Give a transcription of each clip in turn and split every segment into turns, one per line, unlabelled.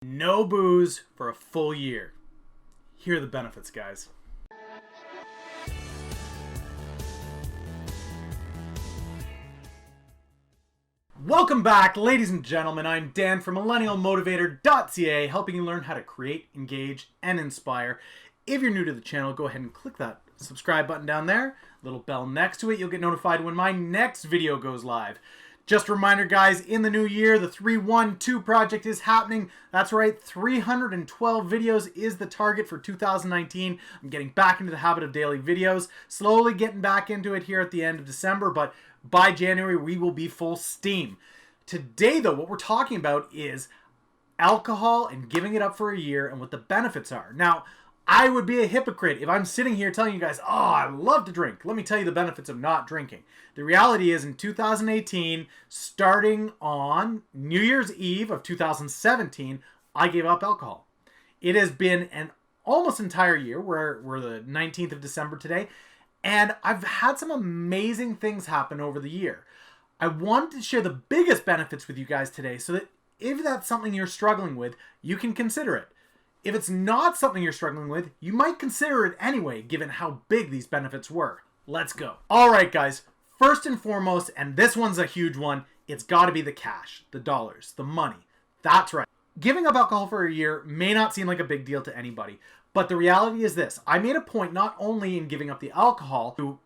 No booze for a full year. Here are the benefits, guys. Welcome back, ladies and gentlemen. I'm Dan from MillennialMotivator.ca, helping you learn how to create, engage, and inspire. If you're new to the channel, go ahead and click that subscribe button down there. Little bell next to it. You'll get notified when my next video goes live. Just a reminder, guys, in the new year, the 312 project is happening. That's right, 312 videos is the target for 2019. I'm getting back into the habit of daily videos, slowly getting back into it here at the end of December, but by January, we will be full steam. Today, though, what we're talking about is alcohol and giving it up for a year and what the benefits are. Now, I would be a hypocrite if I'm sitting here telling you guys, oh, I love to drink. Let me tell you the benefits of not drinking. The reality is in 2018, starting on New Year's Eve of 2017, I gave up alcohol. It has been an almost entire year. We're the 19th of December today. And I've had some amazing things happen over the year. I wanted to share the biggest benefits with you guys today so that if that's something you're struggling with, you can consider it. If it's not something you're struggling with, you might consider it anyway, given how big these benefits were. Let's go. All right, guys. First and foremost, and this one's a huge one, it's got to be the cash, the dollars, the money. That's right. Giving up alcohol for a year may not seem like a big deal to anybody, but the reality is this. I made a point not only in giving up the alcohol to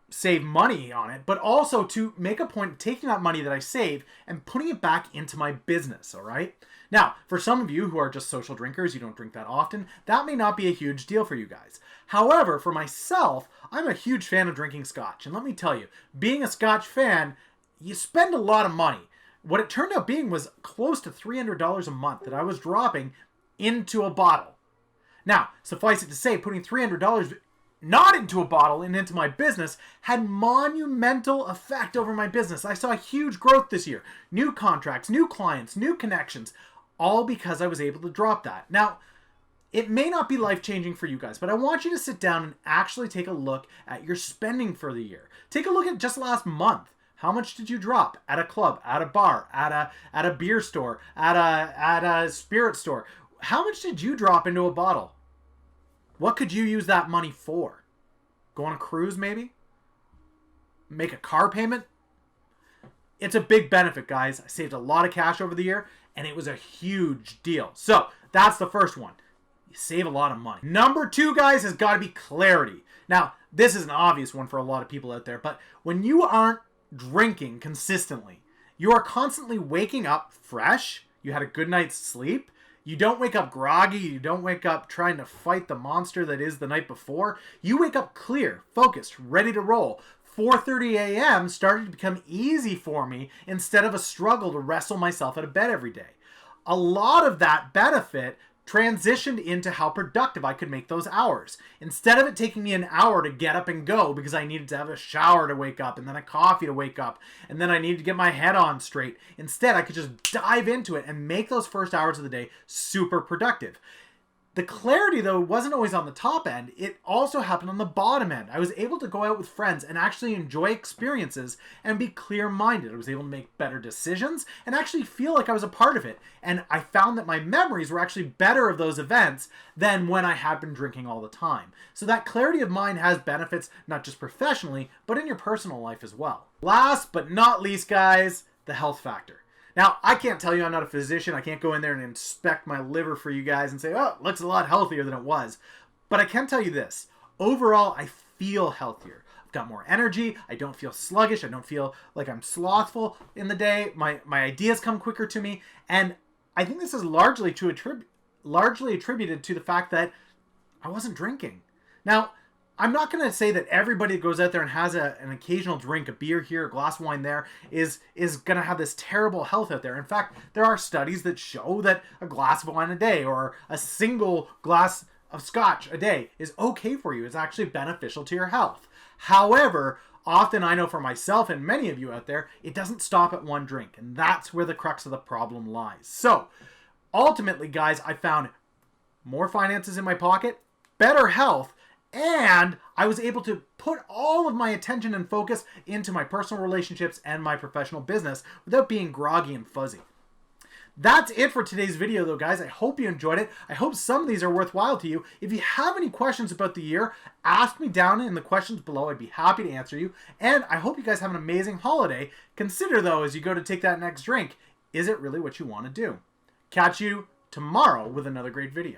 save money on it, but also to make a point of taking that money that I save and putting it back into my business, all right? Now, for some of you who are just social drinkers, you don't drink that often, that may not be a huge deal for you guys. However, for myself, I'm a huge fan of drinking scotch. And let me tell you, being a scotch fan, you spend a lot of money. What it turned out being was close to $300 a month that I was dropping into a bottle. Now, suffice it to say, putting $300 not into a bottle and into my business had monumental effect over my business. I saw huge growth this year. New contracts, new clients, new connections, all because I was able to drop that. Now, it may not be life-changing for you guys, but I want you to sit down and actually take a look at your spending for the year. Take a look at just last month. How much did you drop at a club, at a bar, at a beer store, at a spirit store? How much did you drop into a bottle? What could you use that money for? Go on a cruise, maybe? Make a car payment? It's a big benefit, guys. I saved a lot of cash over the year, and it was a huge deal. So, that's the first one. You save a lot of money. Number two, guys, has got to be clarity. Now, this is an obvious one for a lot of people out there, but when you aren't drinking consistently, you are constantly waking up fresh, you had a good night's sleep, you don't wake up groggy. You don't wake up trying to fight the monster that is the night before. You wake up clear, focused, ready to roll. 4:30 a.m. started to become easy for me instead of a struggle to wrestle myself out of bed every day. A lot of that benefit transitioned into how productive I could make those hours. Instead of it taking me an hour to get up and go because I needed to have a shower to wake up and then a coffee to wake up and then I needed to get my head on straight. Instead, I could just dive into it and make those first hours of the day super productive. The clarity, though, wasn't always on the top end. It also happened on the bottom end. I was able to go out with friends and actually enjoy experiences and be clear-minded. I was able to make better decisions and actually feel like I was a part of it. And I found that my memories were actually better of those events than when I had been drinking all the time. So that clarity of mind has benefits, not just professionally, but in your personal life as well. Last but not least, guys, the health factor. Now, I can't tell you, I'm not a physician. I can't go in there and inspect my liver for you guys and say, oh, it looks a lot healthier than it was. But I can tell you this. Overall, I feel healthier. I've got more energy. I don't feel sluggish. I don't feel like I'm slothful in the day. My ideas come quicker to me. And I think this is largely attributed to the fact that I wasn't drinking. Now, I'm not going to say that everybody that goes out there and has an occasional drink, a beer here, a glass of wine there, is going to have this terrible health out there. In fact, there are studies that show that a glass of wine a day or a single glass of scotch a day is okay for you. It's actually beneficial to your health. However, often I know for myself and many of you out there, it doesn't stop at one drink. And that's where the crux of the problem lies. So, ultimately, guys, I found more finances in my pocket, better health, and I was able to put all of my attention and focus into my personal relationships and my professional business without being groggy and fuzzy. That's it for today's video though, guys. I hope you enjoyed it. I hope some of these are worthwhile to you. If you have any questions about the year, ask me down in the questions below. I'd be happy to answer you. And I hope you guys have an amazing holiday. Consider though, as you go to take that next drink, is it really what you want to do? Catch you tomorrow with another great video.